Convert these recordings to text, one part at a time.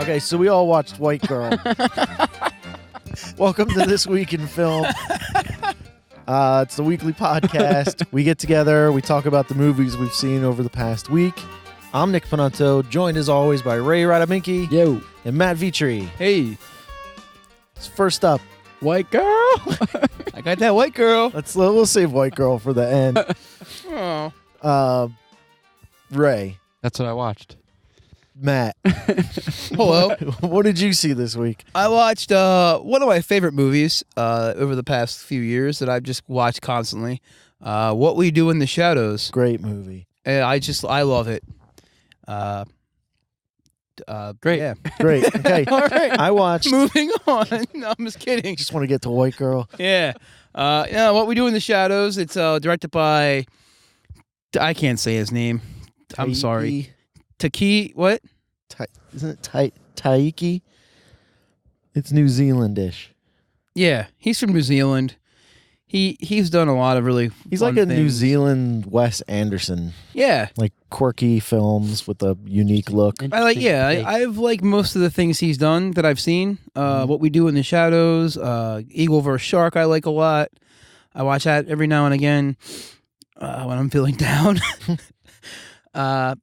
Okay, so we all watched White Girl. Welcome to This Week in Film. It's the weekly podcast. We get together, we talk about the movies we've seen over the past week. I'm Nick Panunto, joined as always by Ray Radaminki. Yo. And Matt Vitri. Hey. First up, White Girl. I got that White Girl. we'll save White Girl for the end. Oh. Ray. That's what I watched. Matt. Hello. What did you see this week? I watched one of my favorite movies over the past few years that I've just watched constantly. What We Do in the Shadows. Great movie. And I love it. Great. Yeah. Great. Okay. All right. I watched. Moving on. No, I'm just kidding. Just want to get to White Girl. Yeah. What We Do in the Shadows. It's directed by. I can't say his name. I'm sorry. Taki, what? Isn't it Taiki? It's New Zealandish. Yeah, he's from New Zealand. He's done a lot of really. He's fun like a things. New Zealand Wes Anderson. Yeah, Like quirky films with a unique look. I've liked most of the things he's done that I've seen. What We Do in the Shadows, Eagle vs. Shark, I like a lot. I watch that every now and again when I'm feeling down. I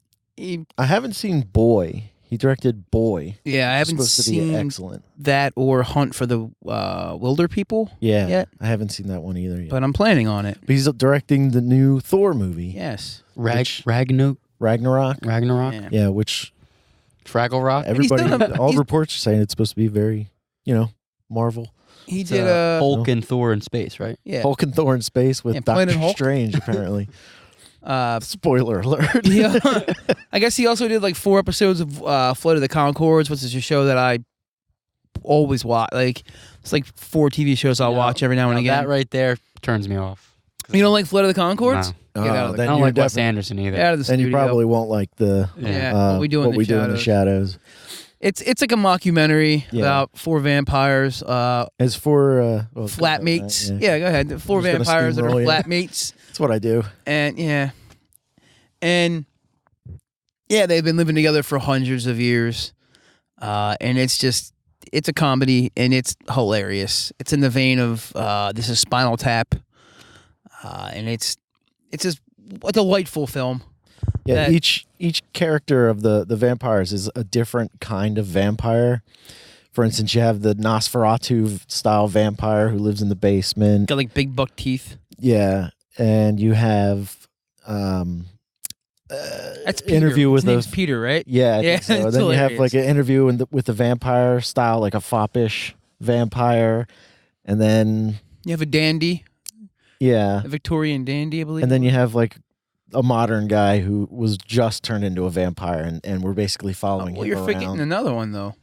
haven't seen Boy. He directed Boy. Yeah, I haven't It's supposed to seen be excellent. that or Hunt for the Wilder People. Yeah, yet. I haven't seen that one either yet. But I'm planning on it. But he's directing the new Thor movie. Yes. Ragnarok. Ragnarok. Yeah. Which Fraggle Rock. everybody, all reports are saying it's supposed to be very, Marvel. He It's, did Hulk and Thor in space, right? yeah. Hulk and Thor in space with Yeah, Planet Doctor Hulk. Strange, apparently. Spoiler alert. Yeah. I guess he also did like 4 episodes of Flight of the Conchords, which is a show that I always watch. Like it's like 4 TV shows I'll watch every now and again. That right there turns me off. You don't like Flight of the Conchords? No. Get out of the then I don't you're like Wes definitely- Anderson either. Get out of the Then studio. you probably won't like the Yeah, What We Do in the Shadows. It's like a mockumentary Yeah. about 4 vampires, As for flatmates. Yeah, go ahead. 4 I'm just gonna vampires that are steamroll you. flatmates, That's what I do. and they've been living together for hundreds of years, and it's a comedy and it's hilarious. It's in the vein of this is Spinal Tap, and it's just a delightful film. Yeah, that- each character of the vampires is a different kind of vampire. For instance, you have the Nosferatu style vampire who lives in the basement. Got like big buck teeth. Yeah, and you have That's Peter. interview with His name's a Peter, right? yeah, I think so. it's Then you have hilarious. like an interview with the vampire style, like a foppish vampire, and then You have a dandy, yeah, a Victorian dandy, I believe. and then you have like a modern guy who was just turned into a vampire, and we're basically following well, him you're around. forgetting another one though.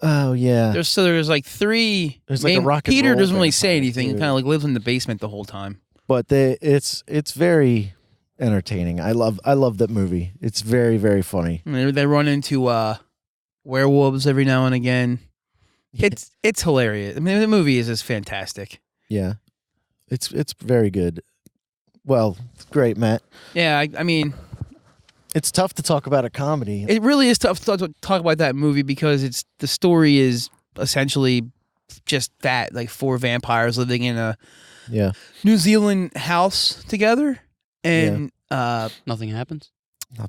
Oh yeah, There's like 3. There's like a rock and Peter roll doesn't really say vampire, anything. He too. kind of like lives in the basement the whole time. but it's very entertaining. I love that movie. It's very, very funny. And they run into werewolves every now and again. It's hilarious. I mean, the movie is just fantastic. Yeah, it's very good. Well, it's great, Matt. Yeah, I mean, It's tough to talk about a comedy. it really is tough to talk about that movie because the story is essentially just that, like 4 vampires living in a Yeah, New Zealand house together, and Nothing happens.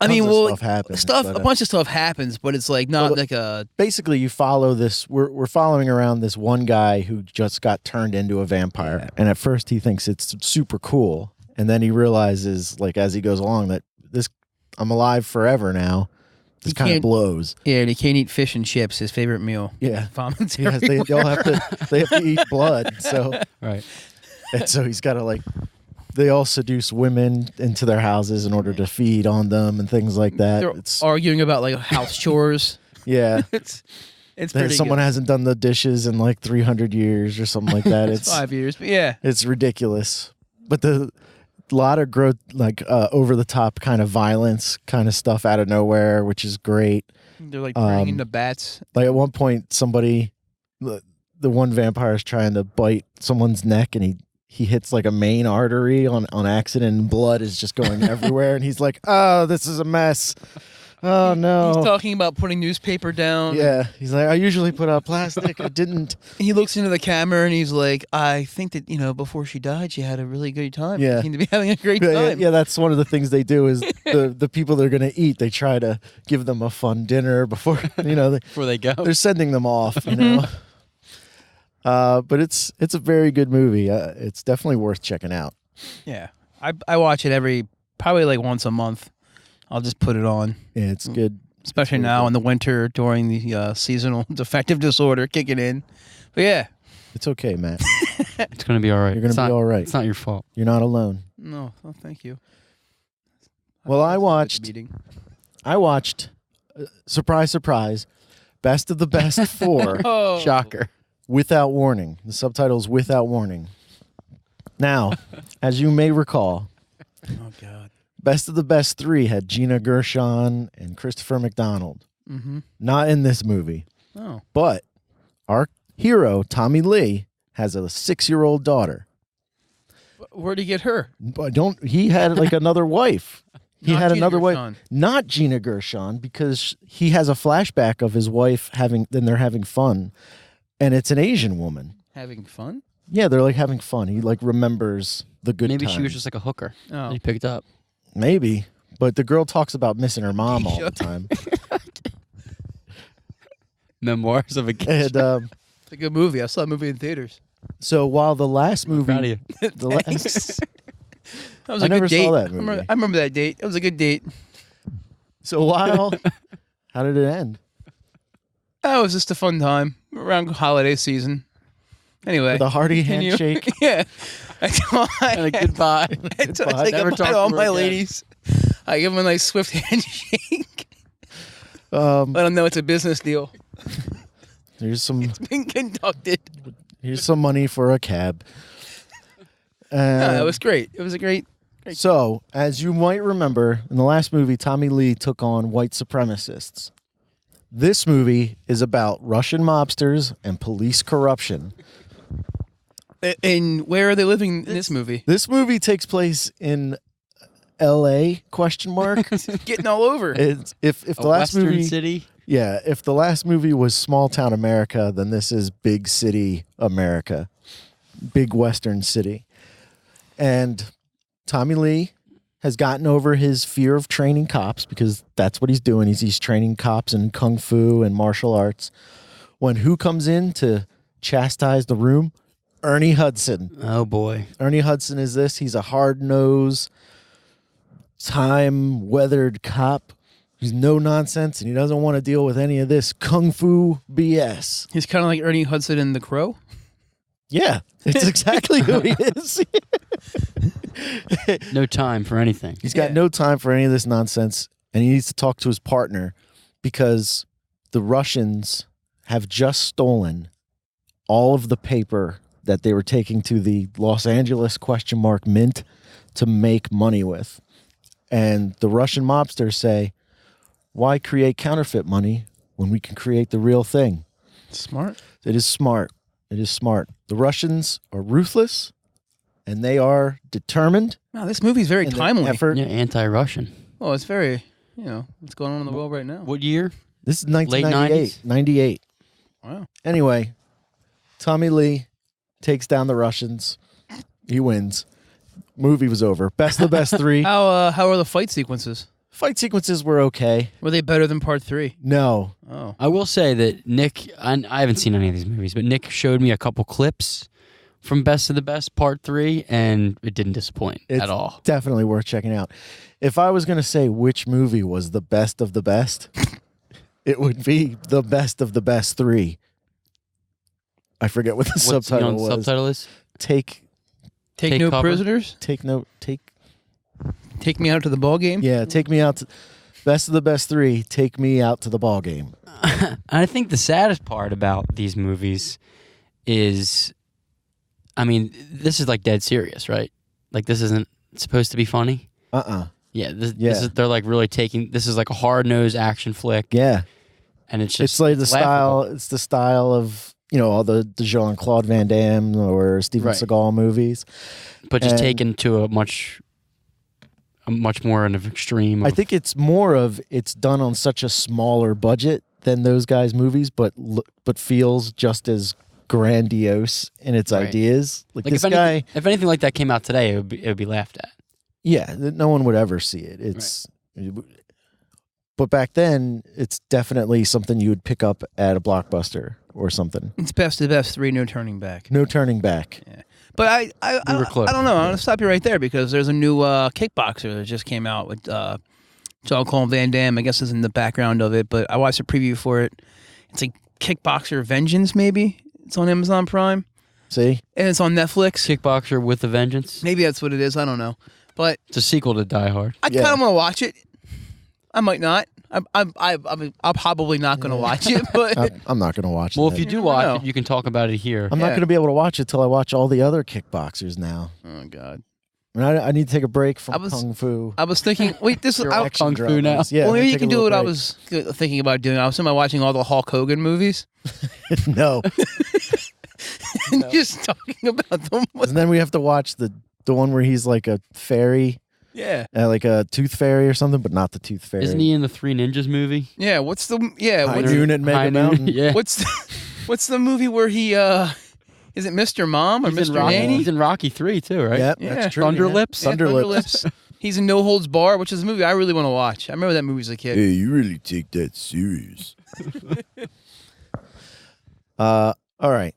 I mean, well, stuff happens. a but, bunch of stuff happens, but it's like not Well, like a basically you follow this. We're following around this one guy who just got turned into a vampire, and at first he thinks it's super cool, and then he realizes, like as he goes along, that I'm alive forever now. This He kind of can't- blows. yeah, and he can't eat fish and chips, his favorite meal. Yeah. Vomits Yes, they all have to eat blood. So Right. and so he's got to like. They all seduce women into their houses in order to feed on them and things like that. They're arguing about like house chores. Yeah. It's That pretty someone good. hasn't done the dishes in like 300 years or something like that. It's 5 years, but yeah. It's ridiculous. But a lot of over the top kind of violence kind of stuff out of nowhere, which is great. They're like turning into bats. Like at one point, the one vampire is trying to bite someone's neck, and he hits like a main artery on accident, and blood is just going everywhere. And he's like, "Oh, this is a mess." Oh no. He's talking about putting newspaper down. Yeah, he's like, I usually put out plastic. I didn't. He looks into the camera and he's like, I think that, before she died, she had a really good time. Yeah. She seemed to be having a great Yeah, time. yeah, that's one of the things they do is the people they're going to eat, they try to give them a fun dinner before, Before they go. they're sending them off, But it's a very good movie. It's definitely worth checking out. Yeah. I watch it probably like once a month. I'll just put it on. Yeah, it's good. Especially now in the winter during the seasonal defective disorder kicking in. But yeah. It's okay, Matt. It's going to be all right. You're going to be all right. It's not your fault. You're not alone. No, thank you. Well, I watched, surprise, surprise, Best of the Best 4. Oh. Shocker. Without warning. The subtitle's without warning. Now, as you may recall, Oh, God. Best of the Best 3 had Gina Gershon and Christopher McDonald. Mm-hmm. Not in this movie. Oh. But our hero, Tommy Lee, has a 6-year-old daughter. Where'd he get her? But he had like another wife. He Not had Gina another wife. Gershon. Not Gina Gershon, because he has a flashback of his wife then they're having fun. And it's an Asian woman. Having fun? Yeah, they're like having fun. He like remembers the good Maybe she was times. just like a hooker Oh. that he picked up. Maybe. But the girl talks about missing her mom all the time. Memoirs of a And It's a good movie. I saw the movie in theaters. so while the last Proud of movie, you. the last, That was I a never good date. saw that movie. I remember that date. It was a good date. so while, how did it end? Oh, it was just a fun time around holiday season. Anyway. With a hearty continue. handshake. Yeah. I told And a goodbye. I say Never goodbye talk to all to her my again. ladies. I give them a nice swift handshake. Um, Let them know it's a business deal. here's some Being conducted. money for a cab. No, it was great. It was a great. So, as you might remember, in the last movie, Tommy Lee took on white supremacists. This movie is about Russian mobsters and police corruption. And where are they living in this movie? This movie takes place in L.A. ? Getting all over. It's, if A the last Western movie, city. yeah, if the last movie was small town America, then this is big city America, big Western city, and Tommy Lee has gotten over his fear of training cops because that's what he's doing. He's training cops in kung fu and martial arts. When who comes in to chastise the room? Ernie Hudson. Oh, boy. Ernie Hudson is this. He's a hard-nosed, time-weathered cop. He's no nonsense, and he doesn't want to deal with any of this kung fu BS. He's kind of like Ernie Hudson in The Crow. Yeah, it's exactly who he is. No time for anything. He's got no time for any of this nonsense, and he needs to talk to his partner because the Russians have just stolen all of the paper that they were taking to the Los Angeles ? Mint to make money with. And the Russian mobsters say, why create counterfeit money when we can create the real thing? Smart. It is smart. It is smart. The Russians are ruthless, and they are determined. Wow, this movie's very in their timely. effort. Yeah, anti-Russian. Well, it's very, what's going on in the world right now. What year? This is Late 1998. 90s? 98. Wow. Anyway, Tommy Lee takes down the Russians. He wins. Movie was over. Best of the best 3. How are the fight sequences? Fight sequences were okay. Were they better than part 3? No. Oh. I will say that Nick, I haven't seen any of these movies, but Nick showed me a couple clips from Best of the Best Part 3, and it didn't disappoint It's at all. definitely worth checking out. If I was going to say which movie was the best of the best, it would be the Best of the Best 3. I forget what the What's subtitle was. Subtitle is? Take Take no cover? prisoners? Take me out to the ball game? Yeah, take me out to Best of the Best 3. Take me out to the ball game. I think the saddest part about these movies is, I mean, this is like dead serious, right? Like this isn't supposed to be funny. Yeah, this is, they're like really taking, this is like a hard-nosed action flick. Yeah. And it's just, It's like the laughable. style. It's the style of all the Jean-Claude Van Damme or Steven Right. Seagal movies. But just and- taken to a much much more an extreme. I think it's more of it's done on such a smaller budget than those guys' movies, but feels just as grandiose in its ideas. Like this guy, if anything like that came out today, it would be laughed at. Yeah, no one would ever see it. But back then, it's definitely something you would pick up at a Blockbuster or something. It's best of the best 3, no turning back. No turning back. Yeah. But I don't know. I'm going to stop you right there because there's a new kickboxer that just came out with Jean-Claude Van Damme. I guess is in the background of it, but I watched a preview for it. It's like Kickboxer Vengeance, maybe. It's on Amazon Prime. See? And it's on Netflix. Kickboxer with a Vengeance. Maybe that's what it is. I don't know. But it's a sequel to Die Hard. I kind of want to watch it. I might not. I'm probably not going to watch it, but I'm not going to watch it. Well, if you do watch it, you can talk about it here. I'm not going to be able to watch it till I watch all the other kickboxers now. Oh God! I need to take a break from Kung Fu. I was thinking, wait, this is Kung Fu now. Yeah, well, maybe you can do what I was thinking about doing. I was watching all the Hulk Hogan movies. No. And just talking about them. And then we have to watch the one where he's like a fairy. Yeah. Like a tooth fairy or something, but not the tooth fairy. Isn't he in the Three Ninjas movie? Yeah. What's the Unit Mega Mountain? Yeah. What's the movie where he is it Mr. Mom or Mr. Nanny? He's in Rocky 3 too, right? Yep, that's true. Thunderlips. Yeah, Thunderlips. He's in No Holds Bar, which is a movie I really want to watch. I remember that movie as a kid. Hey, you really take that serious. All right.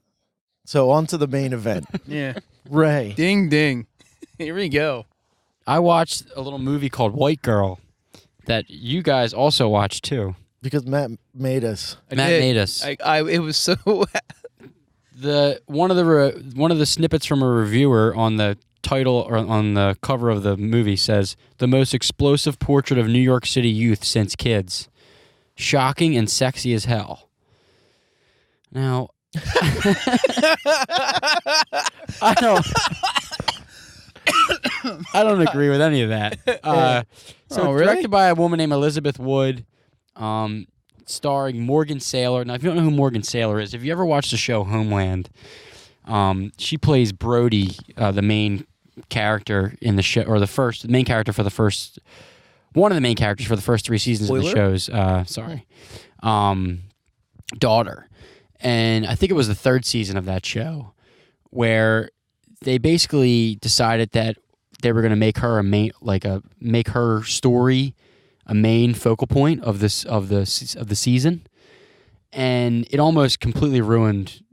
So on to the main event. Yeah. Ray. Ding ding. Here we go. I watched a little movie called White Girl that you guys also watched too. Because Matt made us. Made us. It was so. One of the snippets from a reviewer on the title or on the cover of the movie says the most explosive portrait of New York City youth since Kids, shocking and sexy as hell. Now, I don't agree with any of that. Really? Directed by a woman named Elizabeth Wood, starring Morgan Saylor. Now, if you don't know who Morgan Saylor is, if you ever watched the show Homeland, she plays Brody, the main character in the show, or one of the main characters for the first 3 seasons of the show's. Daughter, and I think it was the 3rd season of that show where they basically decided that they were going to make her make her story a main focal point of the season, and it almost completely ruined.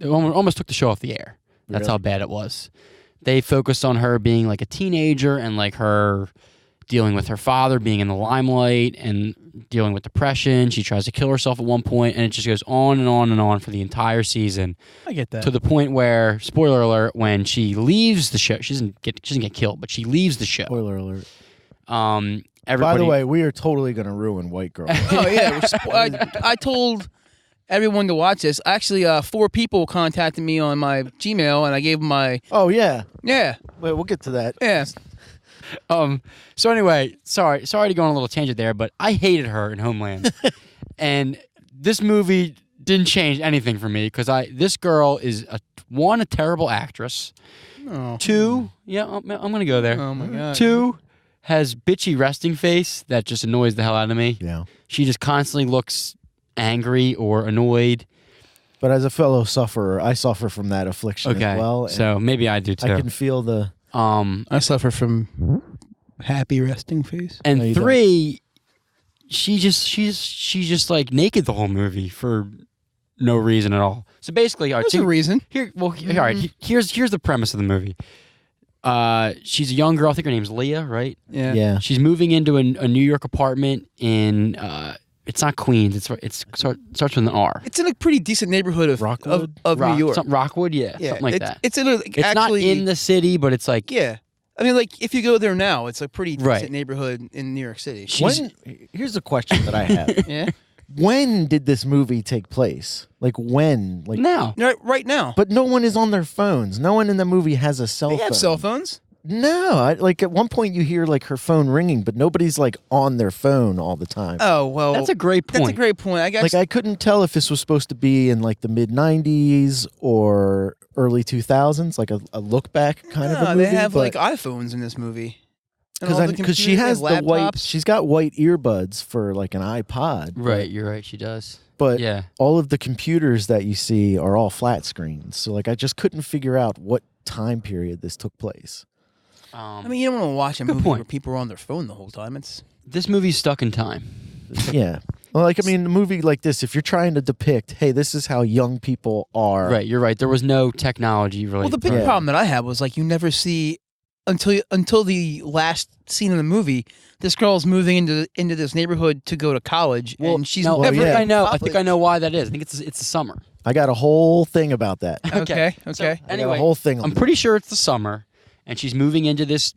It almost took the show off the air. That's how bad it was. They focused on her being like a teenager and like her dealing with her father being in the limelight and dealing with depression. She tries to kill herself at one point, and it just goes on and on and on for the entire season. I get that. To the point where, spoiler alert, when she leaves the show, she doesn't get killed, but she leaves the show. Spoiler alert. By the way, we are totally going to ruin White Girl. Oh yeah, I told everyone to watch this. Actually, 4 people contacted me on my Gmail, and I gave them my. Oh yeah. Yeah. Wait, we'll get to that. Yeah. So anyway, sorry to go on a little tangent there, but I hated her in Homeland, and this movie didn't change anything for me because this girl is a terrible actress. Oh. 2, I'm gonna go there. Oh my God. 2, has bitchy resting face that just annoys the hell out of me. Yeah. She just constantly looks angry or annoyed. But as a fellow sufferer, I suffer from that affliction as well. So maybe I do too. I can feel the. I suffer from happy resting face. And no, 3, she's just like naked the whole movie for no reason at all. So basically, there's a reason. All right. Here's the premise of the movie. She's a young girl. I think her name's Leah, right? Yeah. She's moving into a New York apartment in. It's not Queens. It starts with an R. It's in a pretty decent neighborhood of Rockwood, of New York. Rockwood, something like that. It's It's not in the city, but it's like I mean, like if you go there now, it's a pretty decent neighborhood in New York City. Here's a question that I have. Yeah. When did this movie take place? Like when? Like now. Right now. But no one is on their phones. No one in the movie has a cell phone. They have cell phones. No, like at one point you hear like her phone ringing, but nobody's like on their phone all the time. Oh well, that's a great point. That's a great point. I guess like I couldn't tell if this was supposed to be in like the mid '90s or early 2000s, like a look back kind of a movie. They have like iPhones in this movie. Because she has the white. She's got white earbuds for like an iPod. Right, you're right. She does. But yeah, all of the computers that you see are all flat screens. So like I just couldn't figure out what time period this took place. I mean, you don't want to watch a movie where people are on their phone the whole time. This movie's stuck in time. Yeah. Well, like, I mean, a movie like this, if you're trying to depict, hey, this is how young people are. Right, you're right. There was no technology really. Well, the big problem that I had was like you never see until the last scene of the movie, this girl's moving into this neighborhood to go to college, and she's never. I think I know why that is. I think it's the summer. I got a whole thing about that. Okay. So, I anyway, got a whole thing. I'm pretty sure it's the summer, and she's moving into this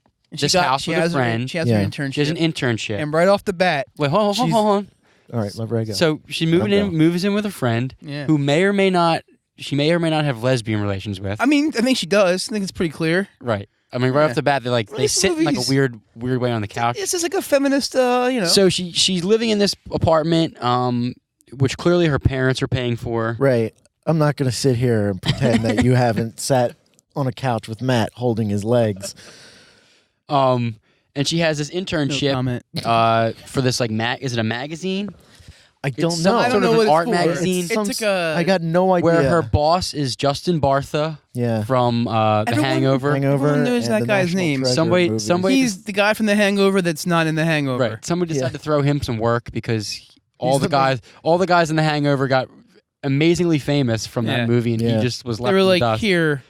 house with a friend. She has her internship. She has an internship. And right off the bat, wait, hold on. All right, let her go. So she's moves in with a friend who may or may not have lesbian relations with. I mean, I think she does. I think it's pretty clear. Right. I mean, right off the bat, they sit in like a weird way on the couch. This is like a feminist, So she's living in this apartment, which clearly her parents are paying for. Right. I'm not going to sit here and pretend that you haven't sat on a couch with Matt holding his legs. And she has this internship for this like is it a magazine? I don't know. I don't know what what art it's for. magazine. I got no idea. Where her boss is Justin Bartha. Yeah. From The Hangover. Everyone knows that guy's name. Somebody. He's the guy from The Hangover that's not in The Hangover. Right. Somebody decided to throw him some work because all the guys in The Hangover got amazingly famous from that movie, and he just was left. They were like, dust.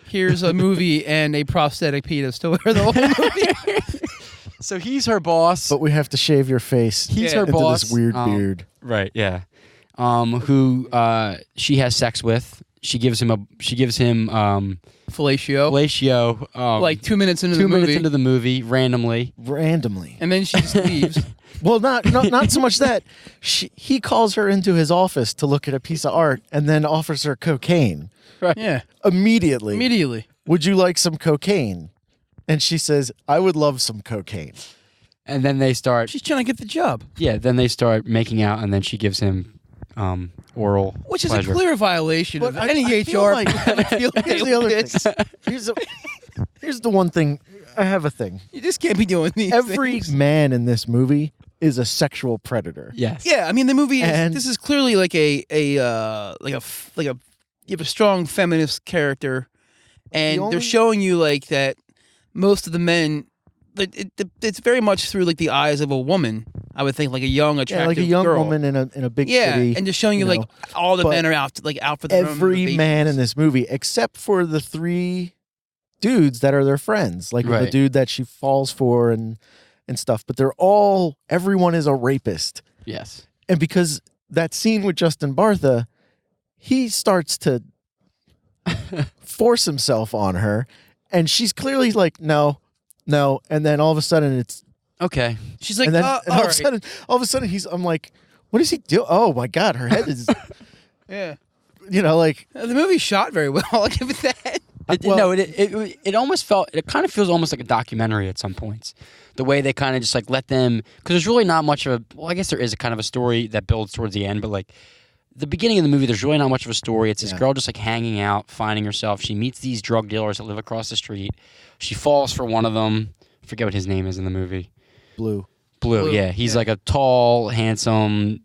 here's a movie and a prosthetic penis to wear the whole movie. So he's her boss, but we have to shave your face. He's her boss. This weird beard, right? Yeah. Who she has sex with. She gives him fellatio. Like 2 minutes into the movie, randomly, and then she just leaves. Well, not so much that he calls her into his office to look at a piece of art, and then offers her cocaine. Right. Yeah. Immediately. Would you like some cocaine? And she says, I would love some cocaine. And then they start. She's trying to get the job. Yeah. Then they start making out, and then she gives him oral which is pleasure. a clear violation of any HR. Here's the other thing. Here's the one thing. I have a thing. You just can't be doing these Every things. man in this movie is a sexual predator. Yes. Yeah, I mean the movie is. This is clearly like you have a strong feminist character, and they're showing you like that most of the men. It's very much through like the eyes of a woman. I would think like a young, attractive like a young girl. woman in a big city. And just showing you like all the men are out for their own every man in this movie, except for the three dudes that are their friends, like the dude that she falls for and stuff. But everyone is a rapist. Yes. And because that scene with Justin Bartha, he starts to force himself on her, and she's clearly like, no. And then all of a sudden it's okay. She's like, and then all of a sudden I'm like, what does he do? Oh my God, her head is yeah. Like the movie's shot very well. I'll give it that. It almost it kind of feels almost like a documentary at some points. The way they kind of just like let them, because there's really not much of I guess there is a kind of a story that builds towards the end, but like the beginning of the movie, there's really not much of a story. It's this girl just like hanging out, finding herself. She meets these drug dealers that live across the street. She falls for one of them. I forget what his name is in the movie. Blue, yeah. He's like a tall, handsome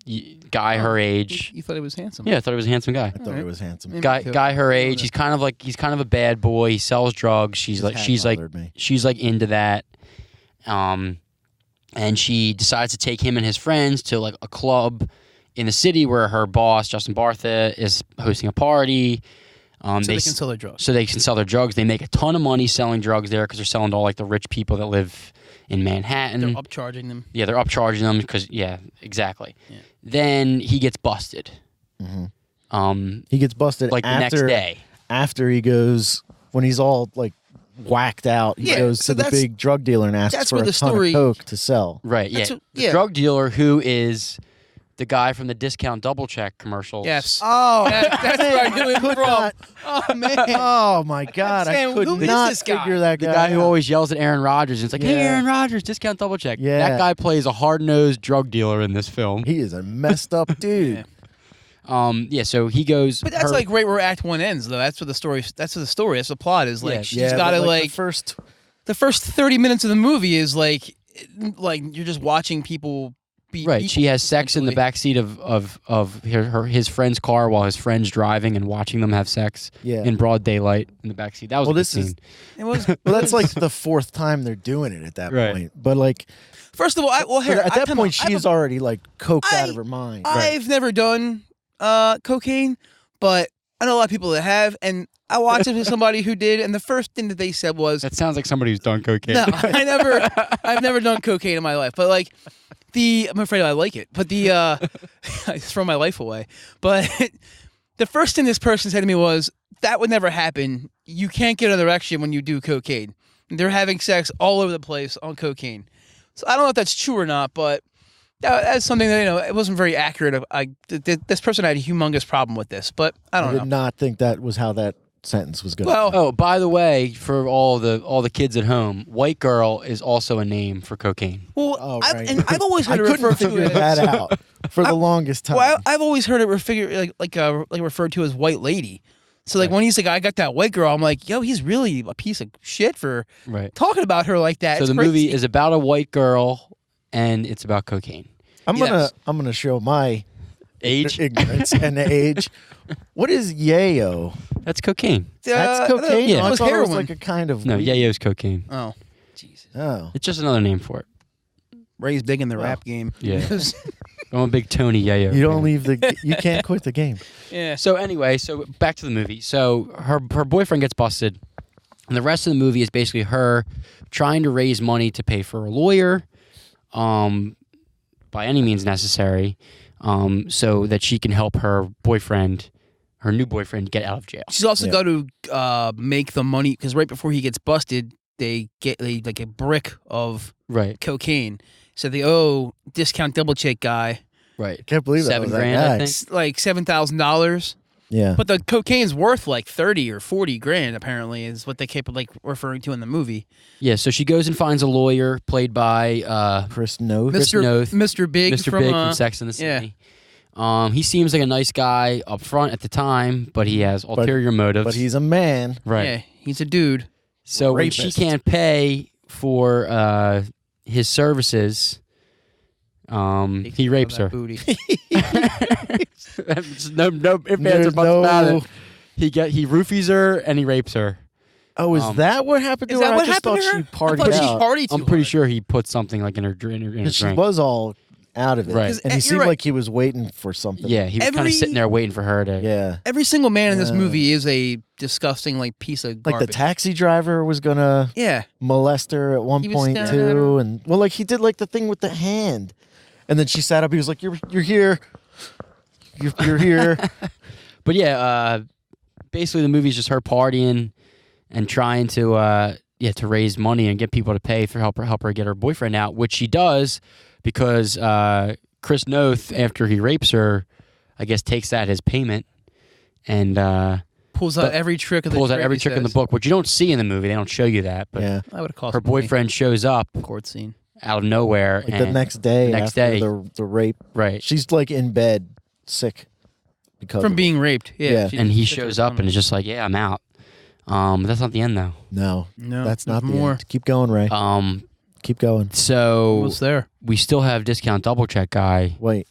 guy her age. You thought he was handsome? Yeah, I thought he was a handsome guy. I thought he was handsome. Guy her age. He's kind of a bad boy. He sells drugs. She's like into that. And she decides to take him and his friends to like a club in the city where her boss, Justin Bartha, is hosting a party. So they can sell their drugs. So they can sell their drugs. They make a ton of money selling drugs there because they're selling to all like the rich people that live in Manhattan. They're upcharging them. Yeah, they're upcharging them because exactly. Yeah. Then he gets busted. Mm-hmm. He gets busted like the next day. After he goes, when he's all like whacked out, he goes to the big drug dealer and asks for a ton of coke to sell. Right. Yeah. The drug dealer who is the guy from the discount double check commercials. Yes. Oh, that's where I knew him from. Oh man. Oh my God. I could not figure that guy. The guy who always yells at Aaron Rodgers. And it's like, hey, Aaron Rodgers, discount double check. Yeah. That guy plays a hard-nosed drug dealer in this film. He is a messed up dude. So he goes. But that's like right where Act 1 ends, though. That's what the story. That's the plot is. Like she's got to like the first 30 minutes of the movie is like like you're just watching people be Right. She has sex in the essentially. backseat of his friend's car while his friend's driving and watching them have sex in broad daylight in the backseat. That was a good scene. It was. Well, that's like the fourth time they're doing it at that Right. point. But like, First of all, at that point, she's already like coked out of her mind. I've never done cocaine, but I know a lot of people that have, and I watched it with somebody who did, and the first thing that they said was, That sounds like somebody who's done cocaine. "No, I've never done cocaine in my life." But like I'm afraid I like it. But I throw my life away. But the first thing this person said to me was, "That would never happen. You can't get an erection when you do cocaine. They're having sex all over the place on cocaine." So I don't know if that's true or not, but that's something that, it wasn't very accurate. This person had a humongous problem with this, but I don't know. I did not think that was how that sentence was going. Well, Oh, by the way, for all the kids at home, white girl is also a name for cocaine. Oh, right. I've always heard I it couldn't referred to figure as that out for the longest time. Well, I've always heard it referred to as white lady. So like when he's like, "I got that white girl," I'm like, "Yo, he's really a piece of shit for talking about her like that." So It's the crazy. movie is about a white girl, and it's about cocaine. I'm Yes. gonna show my Age? ignorance and age. What is yayo? That's cocaine. That's cocaine. Yeah. I It was thought it was heroin. like a kind of No, weed. yayo's cocaine. Oh, Jesus. Oh, It's just another name for it. Ray's big in the rap game. Yeah. I'm a big Tony Yayo. you don't fan. leave you can't quit the game. Yeah. So anyway, back to the movie. So her boyfriend gets busted, and the rest of the movie is basically her trying to raise money to pay for a lawyer, by any means necessary, so that she can help her new boyfriend, get out of jail. She's also got to make the money because right before he gets busted, they like a brick of Right. cocaine. So they owe discount double check guy Right. I can't believe that was that $7,000, I guy. think. like $7,000. Yeah, But the cocaine's worth like 30 or 40 grand, apparently, is what they kept like referring to in the movie. Yeah. So she goes and finds a lawyer played by Chris Noth. Chris Noth. Mr. Big Mr. from, Big from Sex and the yeah. City. He seems like a nice guy up front at the time, but he has ulterior motives. But he's a man. right. Yeah, he's a dude. So when she Rapist. can't pay for his services, he rapes her. Booty. no if ands or There's buts about no- it. He roofies her and he rapes her. Oh, is that what happened to Is her? that I what just happened thought to her? she partied I thought she out. partied too I'm pretty hard. sure he put something like in her drink. She was all out of it, Right. and he You're seemed right. like he was waiting for something. Yeah, he was kind of Every- sitting there waiting for her to. yeah. Every single man in this Yeah. movie is a disgusting like piece of Like garbage. the taxi driver was gonna Yeah. molest her at one He was point staring at her. too, and well, like he did like the thing with the hand, and then she sat up. He was like, "You're here, you're here." But yeah, basically the movie's just her partying and trying to to raise money and get people to pay for help her get her boyfriend out, which she does because Chris Noth, after he rapes her, I guess takes that as payment and Pulls out every trick of the pulls out trick, every he trick in the says. book, which you don't see in the movie. They don't show you that, but Yeah, I would have cost her boyfriend shows up court scene. out of nowhere like and the next day. next after day. the rape, right. she's like in bed, sick because From of it. being raped. Yeah. Yeah. she- And he she took her shows up from and it. is just like, "Yeah, I'm out." That's not the end though. No, No, that's not there's the more. end. Keep going, Ray. Keep going. So Almost there. we still have discount double check guy. Wait,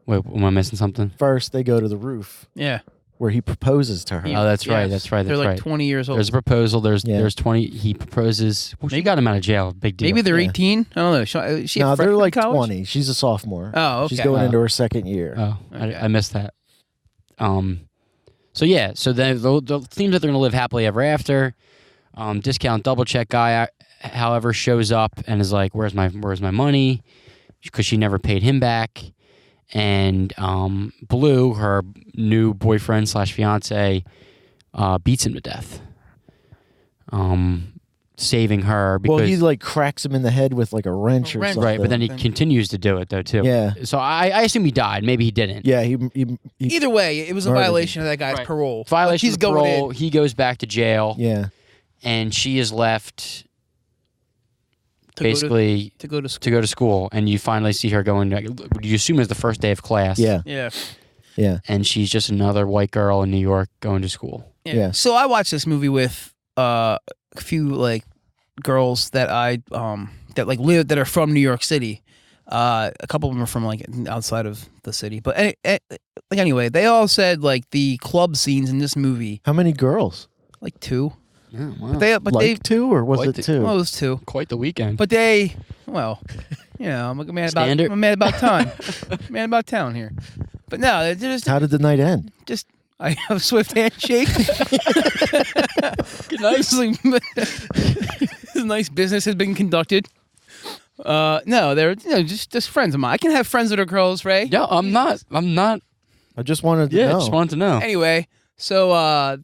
Wait, am I missing something? first they go to the roof Yeah. where he proposes to her. Oh, that's right. Yes. That's right. They're That's like right. 20 years old. There's a proposal. There's Yeah. 20. He proposes. Well, she got him out of jail. Big deal. Maybe they're Yeah. 18. I don't know. Is she a No, they're freshman in like college? 20. She's a sophomore. Oh, okay. She's going Oh. into her second year. Oh, Okay. I missed that. So yeah. So then the seems that they're gonna live happily ever after. Discount double check guy, however, shows up and is like, "Where's my money?" Because she never paid him back. And Blue, her new boyfriend / fiance, beats him to death. Saving her because Well, he like cracks him in the head with like a wrench or wrench. something. right, but then he continues to do it though too. Yeah. So I assume he died. Maybe he didn't. Yeah, he Either way, it was a Murdered violation of that guy's Right. parole. Violation He's of going parole. in. He goes back to jail, yeah. and she is left To basically to go to school. to go to school. And you finally see her going. You assume it's the first day of class. Yeah. Yeah. Yeah. And she's just another white girl in New York going to school. Yeah. So I watched this movie with a few like girls that that like live that are from New York City. A couple of them are from like outside of the city, but anyway, they all said like the club scenes in this movie. How many girls? Like 2. Yeah, wow. But they 2 or was it 2? Well, it was 2. Quite the weekend. But they, well, I'm a man Standard. about, I'm a man about time, man about town here. But no, they're just How did the night end? just I have a swift handshake. Good night. This nice business has been conducted. No, they're just friends of mine. I can have friends that are girls, Ray. Yeah, I'm not. I just wanted to Yeah, know. just wanted to know. Anyway, so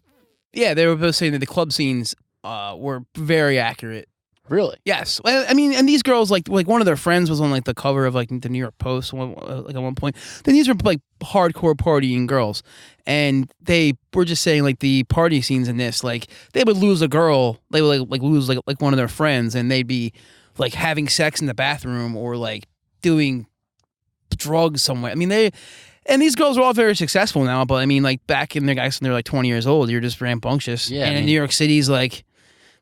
they were both saying that the club scenes were very accurate. Really? Yes, well, I mean, and these girls like one of their friends was on like the cover of like the New York Post like at one point. Then these were like hardcore partying girls, and they were just saying like the party scenes in this, like they would lose a girl, they would like lose like one of their friends, and they'd be like having sex in the bathroom or like doing drugs somewhere. I mean, these girls are all very successful now, but I mean, like back in their guys when they're like 20 years old, you're just rambunctious. Yeah, and in New York City's like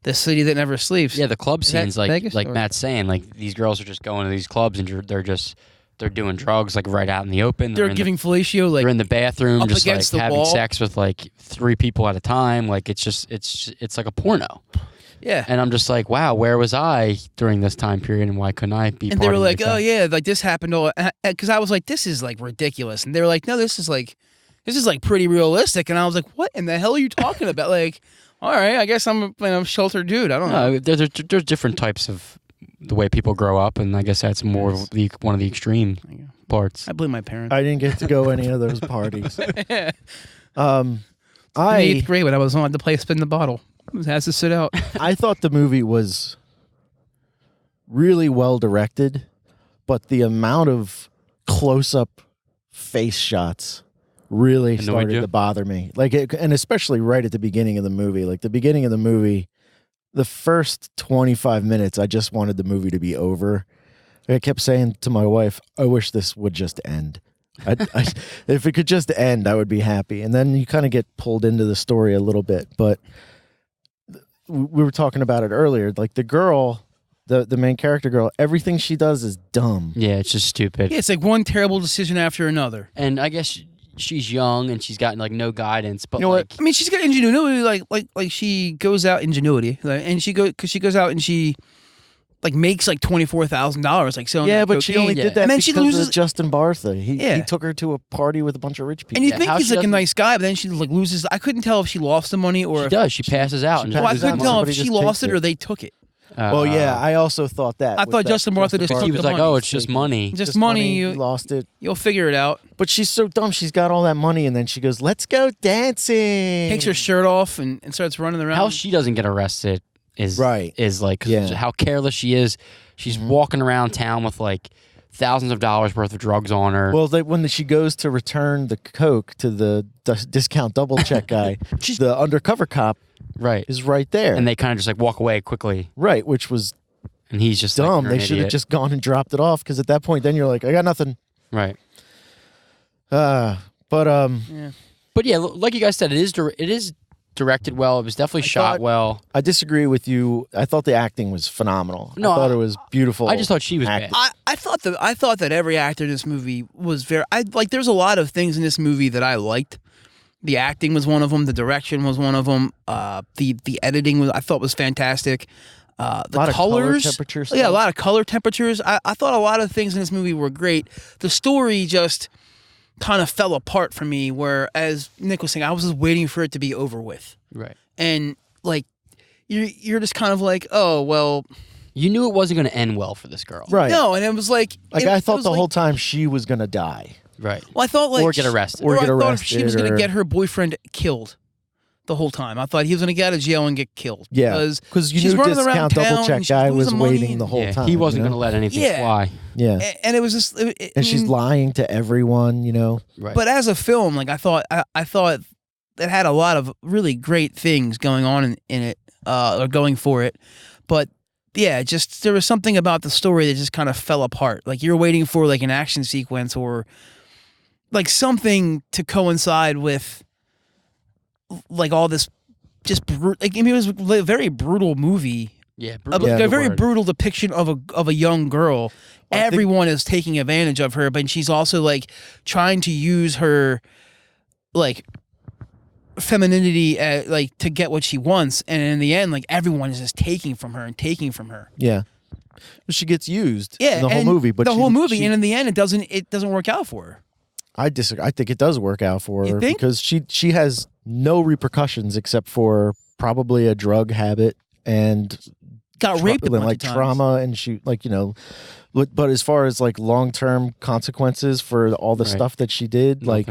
the city that never sleeps. Yeah, the club Is that scenes, like Vegas, or- Matt's saying, like these girls are just going to these clubs and they're doing drugs like right out in the open. They're giving fellatio like they're in the bathroom, up just like against the having wall. sex with like 3 people at a time. Like it's like a porno. yeah. And I'm just like, wow, where was I during this time period, and why couldn't I be? And they were partying like, that? oh yeah, like this happened all, because I was like, this is like ridiculous, and they were like, no, this is like pretty realistic, and I was like, what in the hell are you talking about? Like, all right, I guess I'm a sheltered dude. I don't know. No, there's different types of the way people grow up, and I guess that's more of one of the extreme parts. I blame my parents. I didn't get to go any of those parties. In 8th grade when I was on to play Spin the Bottle. It has to sit out. I thought the movie was really well directed, but the amount of close-up face shots really Annoyed started you? to bother me. And especially right at the beginning of the movie. Like the beginning of the movie, the first 25 minutes, I just wanted the movie to be over. I kept saying to my wife, I wish this would just end. If it could just end, I would be happy. And then you kind of get pulled into the story a little bit. But we were talking about it earlier. Like the girl, the main character girl, everything she does is dumb. Yeah, it's just stupid. Yeah, it's like one terrible decision after another. And I guess she's young and she's got like no guidance. But You know what? I mean, she's got ingenuity. Like she goes out and she goes out and she like makes like $24,000 like selling. Yeah, that but she cocaine. only did that and then because she loses. of Justin Bartha. He Yeah. took her to a party with a bunch of rich people. And you Yeah, think how he's she like a doesn't- nice guy, but then she like loses. I couldn't tell if she lost the money or she if. does. She passes out. and She Well, I passes couldn't out. tell if Somebody she just lost takes it or it. they took it. Well, yeah, I also thought that. I with thought that Justin Bartha just Bartha. took he was the like, money. oh, it's just money. Just money. He lost it. You'll figure it out. But she's so dumb. She's got all that money, and then she goes, let's go dancing. Takes her shirt off and starts running around. How she doesn't get arrested is Right. Is like 'cause Yeah. how careless she is. She's walking around town with like thousands of dollars worth of drugs on her. Well, when she goes to return the Coke to the discount double check guy, the undercover cop right. is right there. And they kind of just like walk away quickly, right, which was and he's just dumb. Like, They "You're an should have idiot." just gone and dropped it off, because at that point, then you're like, I got nothing. right. But But yeah, like you guys said, it is directed well. It was definitely shot thought- well. I disagree with you. I thought the acting was phenomenal. No, I thought it was beautiful. I just thought she was acting. bad. I thought that every actor in this movie was very. There's a lot of things in this movie that I liked. The acting was one of them. The direction was one of them. The editing I thought was fantastic. The lot of color colors, temperature yeah, stuff. a lot of color temperatures. I thought a lot of things in this movie were great. The story just kind of fell apart for me. Where, as Nick was saying, I was just waiting for it to be over with, Right. and like you're just kind of like, oh well, You knew it wasn't going to end well for this girl. Right. no, and it was like, I thought was the like- whole time she was going to die. Right. Well, I thought like Or get arrested. Or I get thought she was arrested, going to or- get her boyfriend killed the whole time. I thought he was going to get out of jail and get killed. Yeah. Because you she's knew running around discount double town check and she's guy was losing money waiting the whole Yeah, time. he wasn't you know? going to let anything Yeah. fly. Yeah. And it was just, And she's lying to everyone, you know. Right. But as a film, like I thought it had a lot of really great things going on in it, or going for it. But yeah, just there was something about the story that just kind of fell apart. Like you're waiting for like an action sequence or like something to coincide with like all this just like I mean it was a very brutal movie Yeah, a very brutal depiction of a young girl. Everyone is taking advantage of her, but she's also like trying to use her like femininity like to get what she wants, and in the end, like everyone is just taking from her. Yeah, but she gets used. Yeah, in the whole movie, but and in the end, it doesn't work out for her. I disagree. I think it does work out for her think? because she has no repercussions except for probably a drug habit and got raped a bunch like of times. trauma, and she like but as far as like long-term consequences for all the stuff that she did, like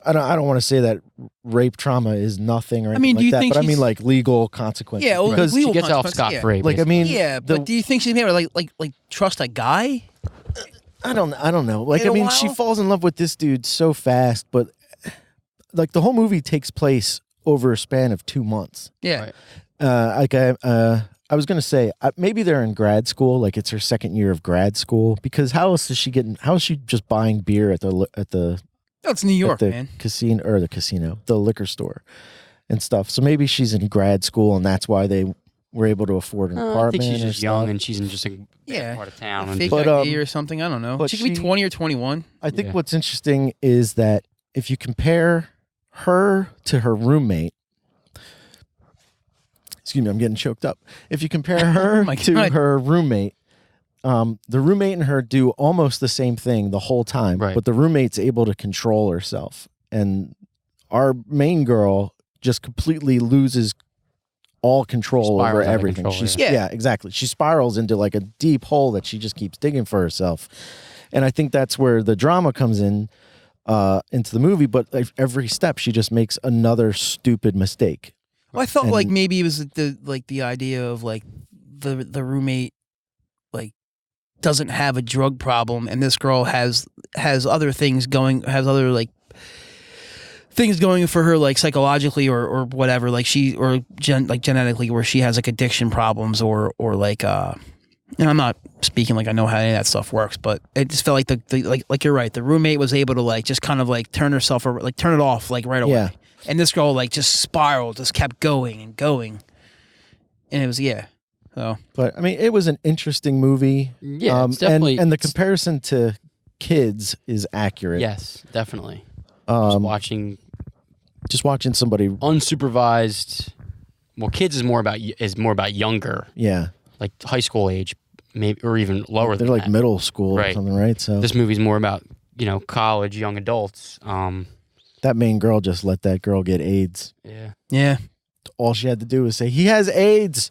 I don't want to say that rape trauma is nothing or anything like that, but I mean like legal consequences. Yeah, because she gets off scot-free. Like I mean, but do you think she's able to like trust a guy? I don't know. Like I mean, she falls in love with this dude so fast, but like the whole movie takes place over a span of 2 months. Yeah. I was gonna say maybe they're in grad school, like it's her second year of grad school. Because how else is she getting? How is she just buying beer at the? Oh, it's New York, the man. The liquor store, and stuff. So maybe she's in grad school, and that's why they were able to afford an apartment. I think she's just young, and she's in just a part of town. A fake ID or something. I don't know. But She could be 20 or 21. I think what's interesting is that if you compare her to her roommate. Excuse me, I'm getting choked up. If you compare her to her roommate, the roommate and her do almost the same thing the whole time, but the roommate's able to control herself. And our main girl just completely loses all control over everything. Exactly. She spirals into like a deep hole that she just keeps digging for herself. And I think that's where the drama comes in into the movie, but every step she just makes another stupid mistake. Well, I felt like maybe it was the idea of like the roommate like doesn't have a drug problem, and this girl has other things going, things going for her, like psychologically or whatever, like genetically, where she has like addiction problems or like and I'm not speaking like I know how any of that stuff works, but it just felt like like you're right, the roommate was able to like just kind of like turn it off like right away. Yeah. And this girl like just spiraled, just kept going and going. And it was, so. But I mean, it was an interesting movie. Yeah, it's definitely. And the comparison to kids is accurate. Yes, definitely. Just watching somebody unsupervised. Well, kids is more about younger. Yeah. Like high school age, maybe, or even lower than that. They're like middle school or something, right? So this movie's more about, college, young adults. That main girl just let that girl get AIDS. Yeah. All she had to do was say, "He has AIDS."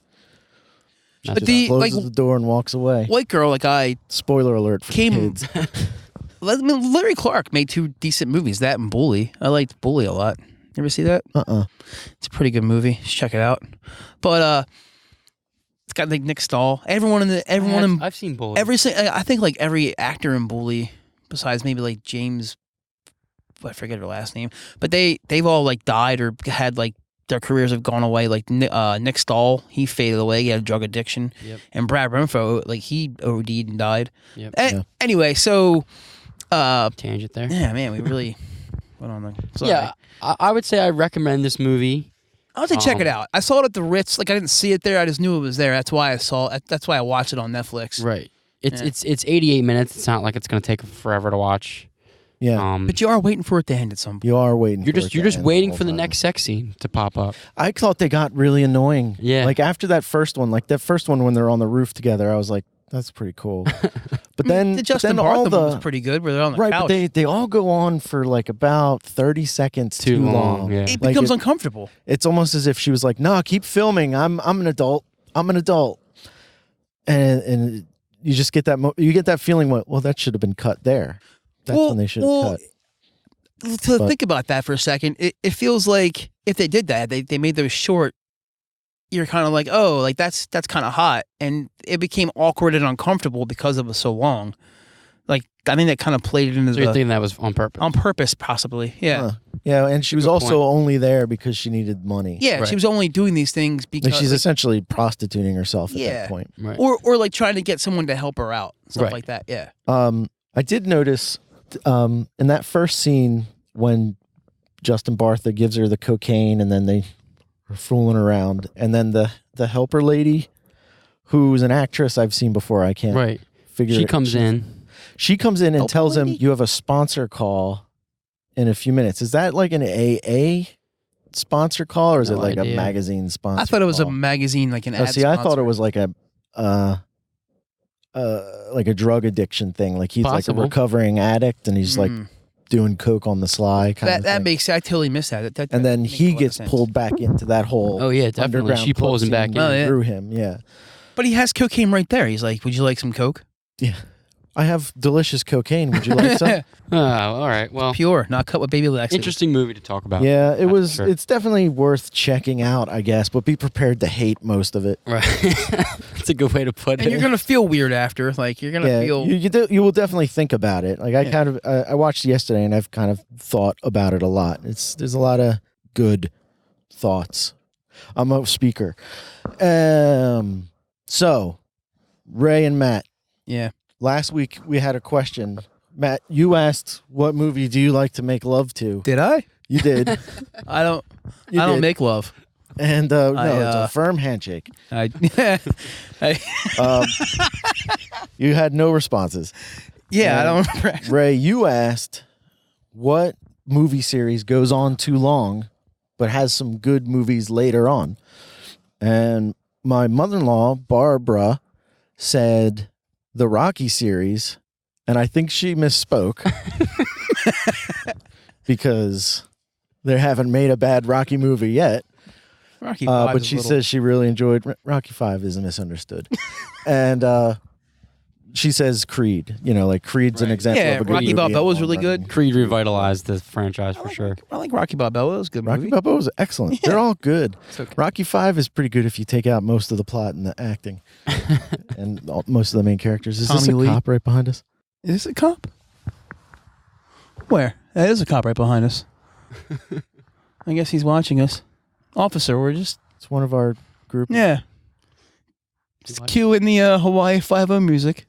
She just closes the door and walks away. White girl, spoiler alert for kids. Larry Clark made 2 decent movies, that and Bully. I liked Bully a lot. You ever see that? It's a pretty good movie. Just check it out. But it's got like Nick Stahl. I've seen Bully. I think like every actor in Bully, besides maybe like James. I forget her last name, but they've all like died or had like their careers have gone away. Like Nick Stahl, he faded away. He had a drug addiction, and Brad Renfro, like he OD'd and died. Anyway, so tangent there. Yeah, man, we really went on. I would say I recommend this movie. I would say check it out. I saw it at the Ritz. Like I didn't see it there. I just knew it was there. That's why I watched it on Netflix. Right. It's 88 minutes. It's not like it's going to take forever to watch. Yeah, but you are waiting for it to end at some point. You are waiting. You're just waiting for the next sex scene to pop up. I thought they got really annoying. Yeah, like after that first one, when they're on the roof together, I was like, "That's pretty cool." But then the Justin Bartham one was pretty good, where they're on the couch. But they all go on for like about 30 seconds too long. Yeah. It becomes uncomfortable. It's almost as if she was like, "No, keep filming. I'm an adult. And you just get that feeling. Well, that should have been cut there. That's when they should have cut. Think about that for a second, it feels like if they did that, they made those short, you're kind of like, oh, like that's kind of hot, and it became awkward and uncomfortable because it was so long. Like I think that kind of played it into. So you're thinking that was on purpose? On purpose, possibly. Yeah. Yeah, and she was also only there because she needed money. Yeah, she was only doing these things because she's essentially prostituting herself at that point, right. or like trying to get someone to help her out, stuff like that. Yeah. I did notice. In that first scene when Justin Bartha gives her the cocaine and then they are fooling around, and then the the helper lady, who's an actress I've seen before. I can't figure. She comes in. She comes in and Helper tells him, lady? "You have a sponsor call in a few minutes." Is that like an AA sponsor call, or is No it like idea. a magazine sponsor? I thought it was a call? magazine, like an ad See, I thought sponsor. it was like a drug addiction thing. Like he's Possible. like a recovering addict, and he's like doing coke on the sly. That makes I totally missed that. And then makes a he lot of gets sense. pulled back into that whole. Oh, yeah, definitely. underground She pulls club him back scene in. Oh, yeah. through him. Yeah, But he has cocaine right there. He's like, "Would you like some coke?" yeah. I have delicious cocaine. Would you like some? Oh, all right. Well, Pure, not cut with baby laxatives. interesting movie to talk about. Yeah, it was. Sure. It's definitely worth checking out, I guess. But be prepared to hate most of it. Right. That's a good way to put And it. you're gonna feel weird after. Like you're gonna feel. you will definitely think about it. Like I watched it yesterday, and I've kind of thought about it a lot. There's a lot of good thoughts. I'm a speaker. So Ray and Matt, Yeah. last week we had a question. Matt, you asked, "What movie do you like to make love to?" Did I? You did. I don't. You I don't did. make love. And no, it's a firm handshake. I. You had no responses. Yeah, I don't remember. Ray, you asked what movie series goes on too long but has some good movies later on. And my mother-in-law, Barbara, said the Rocky series, and I think she misspoke because they haven't made a bad Rocky movie yet. Rocky But she says she really enjoyed Rocky 5 is misunderstood. And she says Creed, like Creed's an example Yeah, of a good Rocky movie. Balboa was in the really long run. good. Creed revitalized the franchise for sure. I like Rocky Balboa. It was a good Rocky movie. Balboa was excellent. They're all good. It's okay. Rocky 5 is pretty good if you take out most of the plot and the acting and most of the main characters. Is this Tommy a Lee. cop right behind us? Is this a cop? Where? That is a cop right behind us. I guess he's watching us. Officer, we're just... It's one of our group. Yeah. Just cue in the Hawaii 5-0 music.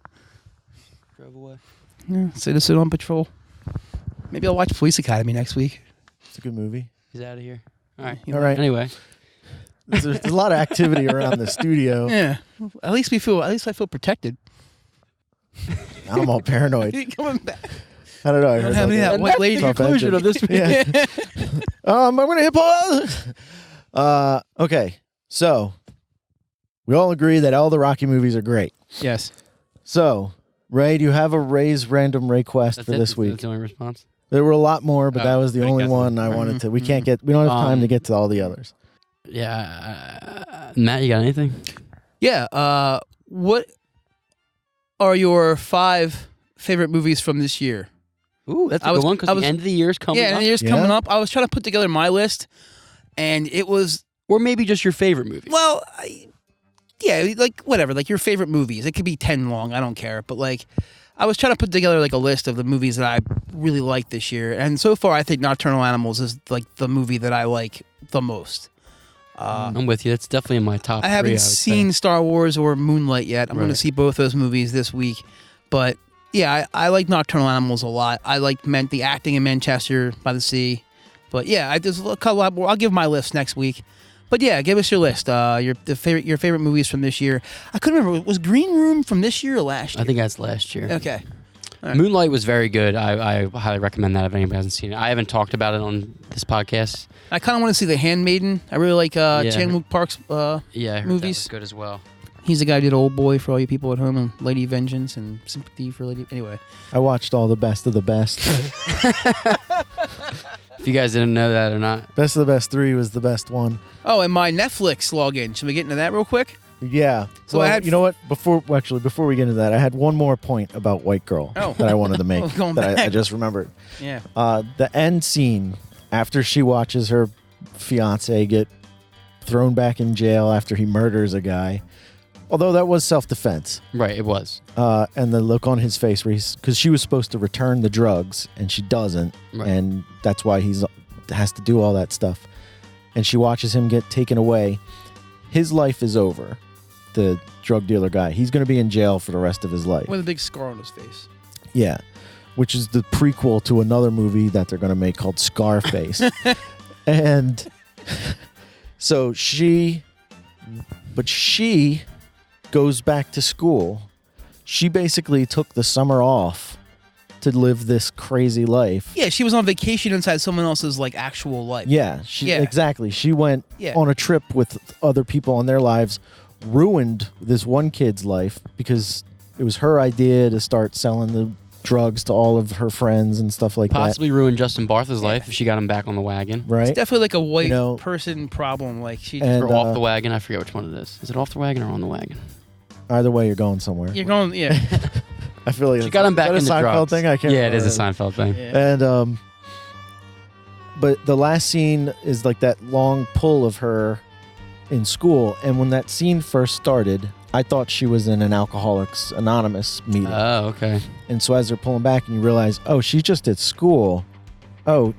Drove away. Yeah, citizen on patrol. Maybe I'll watch Police Academy next week. It's a good movie. He's out of here. All right. All right. Anyway, There's a lot of activity around the studio. Yeah. At least I feel protected. Now I'm all paranoid. Coming back. I don't know. I heard have any of that that. white lady. Tough conclusion engine. of this week. Yeah. I'm going to hit pause. Okay. So we all agree that all the Rocky movies are great. Yes. So, Ray, do you have a Ray's random Ray quest That's for it? this That's week? the only response. There were a lot more, but Oh, that was the I only guess one so. I wanted to. We don't have time to get to all the others. Yeah. Matt, you got anything? Yeah. What are your 5 favorite movies from this year? Ooh, that's a I was- good one I because was- the end of the year's coming Yeah, up. and the year's Yeah. coming up. I was trying to put together my list, and it was Or maybe just your favorite movie. well, like whatever, like your favorite movies. It could be 10 long. I don't care, but like. I was trying to put together like a list of the movies that I really liked this year, and so far I think Nocturnal Animals is like the movie that I like the most. I'm with you. That's definitely in my top I 3, haven't would seen say. Star Wars or Moonlight yet. I'm going to Right. see both those movies this week, but yeah, I like Nocturnal Animals a lot. I like the acting in Manchester by the Sea, but yeah, there's a lot more. I'll give my list next week. But yeah, give us your list. Your favorite movies from this year. I couldn't remember. Was Green Room from this year or last year? I think that's last year. Okay. Right. Moonlight was very good. I highly recommend that if anybody hasn't seen it. I haven't talked about it on this podcast. I kind of want to see The Handmaiden. I really like Chan-wook Park's. Yeah, I heard Movies. that was good as well. He's the guy who did Old Boy for all you people at home, and Lady Vengeance, and Sympathy for Lady. Anyway, I watched all the best of the best. If you guys didn't know that or not. Best of the Best 3 was the best one. oh, and my Netflix login. Should we get into that real quick? Yeah. So well, I had- you know what? Before we get into that, I had one more point about White Girl Oh. that I wanted to make Oh, going that I back. just remembered. Yeah. The end scene after she watches her fiance get thrown back in jail after he murders a guy. Although that was self-defense. Right, it was. And the look on his face where because she was supposed to return the drugs and she doesn't. Right. And that's why has to do all that stuff. And she watches him get taken away. His life is over. The drug dealer guy. He's going to be in jail for the rest of his life. With a big scar on his face. Yeah. Which is the prequel to another movie that they're going to make called Scarface. And so she But she goes back to school. She basically took the summer off to live this crazy life. Yeah, she was on vacation inside someone else's like actual life. Yeah, exactly. She went on a trip with other people in their lives, ruined this one kid's life because it was her idea to start selling the drugs to all of her friends and stuff like Possibly ruined Justin Bartha's life if she got him back on the wagon. Right. It's definitely like a white person problem. Like or off the wagon. I forget which one it is. Is it off the wagon or on the wagon? Either way, you're going somewhere. You're going, yeah. I feel like she got him back in the Seinfeld drugs. thing. I can't. Yeah, it is a Seinfeld thing. Yeah. And but the last scene is like that long pull of her in school, and when that scene first started, I thought she was in an Alcoholics Anonymous meeting. Oh, okay. And so as they're pulling back, and you realize, oh, she's just at school. Oh,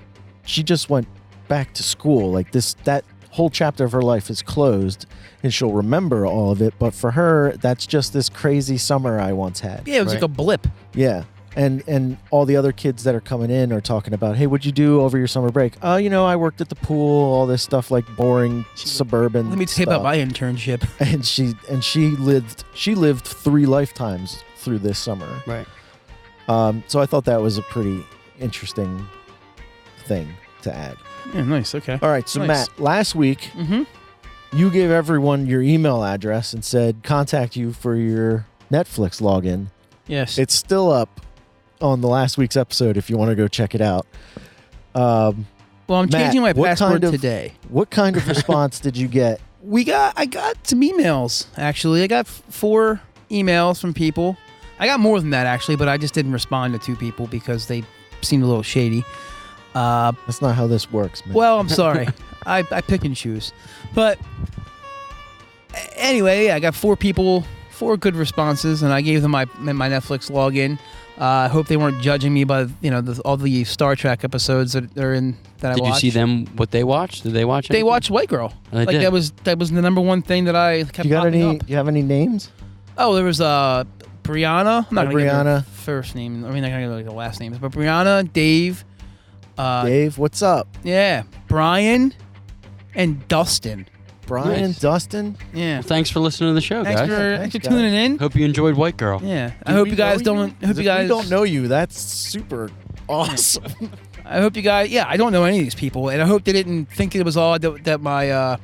she just went back to school. Like that whole chapter of her life is closed, and she'll remember all of it. But for her, that's just this crazy summer I once had. Yeah, it was like a blip. Yeah. And all the other kids that are coming in are talking about, hey, what'd you do over your summer break? Oh, I worked at the pool, all this stuff like boring suburban Let me tell you about my internship. And she lived 3 lifetimes through this summer. Right. So I thought that was a pretty interesting thing to add. Yeah, nice. Okay. All right, so nice. Matt, last week you gave everyone your email address and said contact you for your Netflix login. Yes. It's still up on the last week's episode if you want to go check it out. Well, I'm Matt, changing my password today. What kind of response did you get? I got some emails, actually. I got 4 emails from people. I got more than that, actually, but I just didn't respond to 2 people because they seemed a little shady. That's not how this works, man. Well, I'm sorry. I pick and choose. But anyway, I got 4 people, 4 good responses, and I gave them my Netflix login. I hope they weren't judging me by all the Star Trek episodes that I watched. Did you see them? What they watched? Did they watch? They watched White Girl. They did. That was the number one thing that I kept. Do up. you have any names? Oh, there was Brianna. I'm not gonna give her Brianna. first name. I mean, I'm not gonna give the last names, but Brianna, Dave. Dave, what's up? Yeah, Brian, and Dustin. Brian, Nice. Dustin. Yeah. Well, thanks for listening to the show, Thanks guys. for guys. tuning in. Hope you enjoyed White Girl. Yeah. I hope you guys don't. I hope you guys. We don't know you. That's super awesome. I hope you guys. Yeah, I don't know any of these people, and I hope they didn't think it was odd that my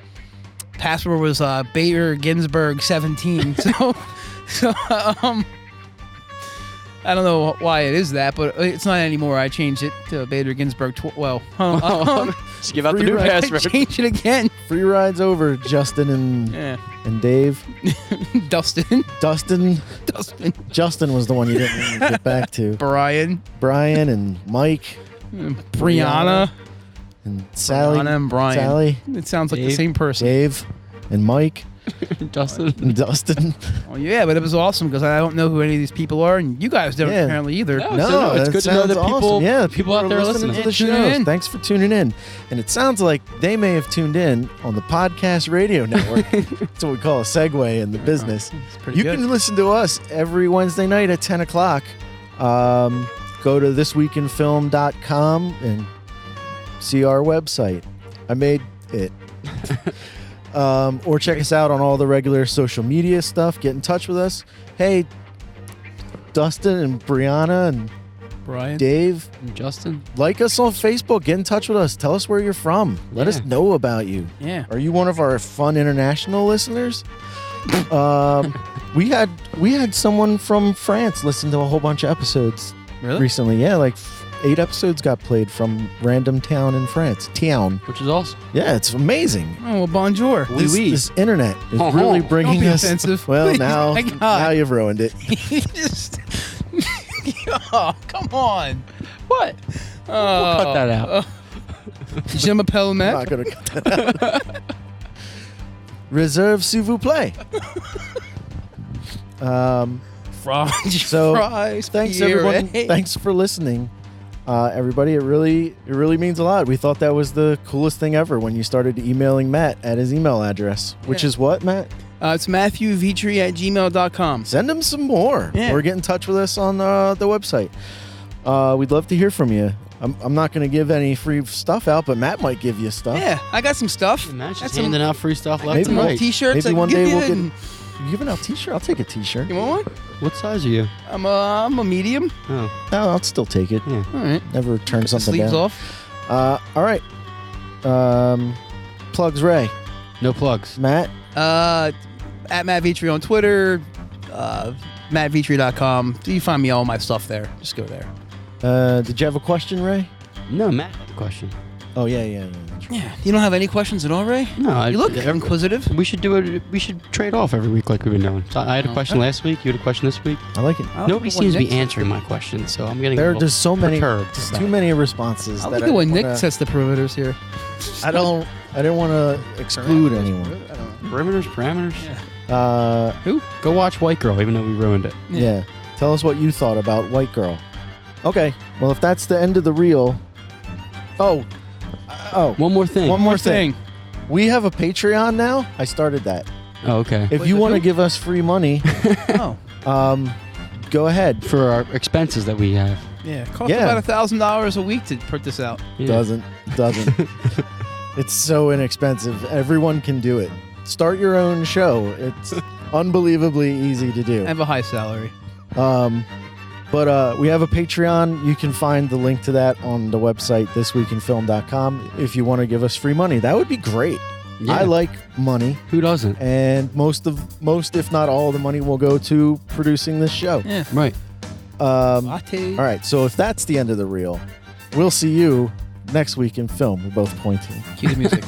password was Bader Ginsburg 17. So I don't know why it is that, but it's not anymore. I changed it to Bader Ginsburg. Just give out the new I password. changed it again. Free rides over, Justin and Dave. Dustin. Dustin. Dustin. Justin was the one you didn't get back to. Brian. Brian and Mike. Brianna. And Sally. Brianna and Brian. Sally. It sounds like the Dave. same person. Dave and Mike Justin. and Dustin. Oh, yeah, but it was awesome because I don't know who any of these people are, and you guys don't Yeah. apparently either. No, it's that good to know that sounds people, awesome. Yeah, people out there are listening. to the Tuning shows. in. Thanks for tuning in. And it sounds like they may have tuned in on the Podcast Radio Network. That's what we call a segue in the business. It's pretty You good. can listen to us every Wednesday night at 10 o'clock. Go to thisweekinfilm.com and see our website. I made it. Or check us out on all the regular social media stuff. Get in touch with us. Hey, Dustin and Brianna and Brian. Dave, Justin. like us on Facebook. Get in touch with us. Tell us where you're from. Let us know about you. Yeah. Are you one of our fun international listeners? We had someone from France listen to a whole bunch of episodes Really? recently. Yeah, like 8 episodes got played from random town in France. Town. Which is awesome. Yeah, it's amazing. Oh, well, bonjour. This internet is Oh, really don't bringing be us. offensive. Well, Please, now my God. now you've ruined it. Just... oh, come on. What? Oh, We'll cut that out. Je m'appelle I'm Matt. not gonna cut that out. Reserve, s'il vous plaît. Fries. So, Fries. Thanks Pierre, everyone. eh? Thanks for listening, everybody. It really means a lot. We thought that was the coolest thing ever when you started emailing Matt at his email address, which Yeah. is what, Matt? It's MatthewVitri@gmail.com. Send him some more, Yeah. or get in touch with us on the website. We'd love to hear from you. I'm not going to give any free stuff out, but Matt might give you stuff. Yeah, I got some stuff. Matt's just Got handing out free stuff left Maybe and we'll right. T-shirts. Maybe I one can day give we'll you, get. and- You giving out T-shirt? I'll take a T-shirt. You want one? What size are you? I'm a medium. Oh, No, I'll still take it. yeah. All right. Never turn The something sleeves down. off. All right. Plugs, Ray. No plugs. Matt. At Matt Vitri on Twitter. MattVitri.com. You find me all my stuff there. Just go there. Did you have a question, Ray? No, Matt had the question. Oh yeah. That's right. Yeah. You don't have any questions at all, Ray? No, You look inquisitive. We should do it. We should trade off every week like we've been doing. So I had a question last week. You had a question this week. I like it. Nobody seems to be answering my questions, so I'm getting There's so many. perturbed. There's too many responses. I that like it when Nick wanna- sets the perimeters here. I didn't want to exclude anyone. Parameters. Who? Go watch White Girl, even though we ruined it. Yeah. Tell us what you thought about White Girl. Okay. Well, if that's the end of the reel. Oh. One more thing. One more thing. We have a Patreon now. I started that. Oh, okay. If Wait, you the want to who? give us free money, Oh. go ahead. For our expenses that we have. Yeah. Costs Yeah. about $1,000 a week to put this out. Yeah. Doesn't. It's so inexpensive. Everyone can do it. Start your own show. It's unbelievably easy to do. I have a high salary. But we have a Patreon. You can find the link to that on the website, thisweekinfilm.com. If you want to give us free money, that would be great. Yeah. I like money, Who doesn't? and most, if not all, of the money will go to producing this show. Yeah. Right. Latte. All right, so if that's the end of the reel, we'll see you next week in film. We're both pointing. Cue the music.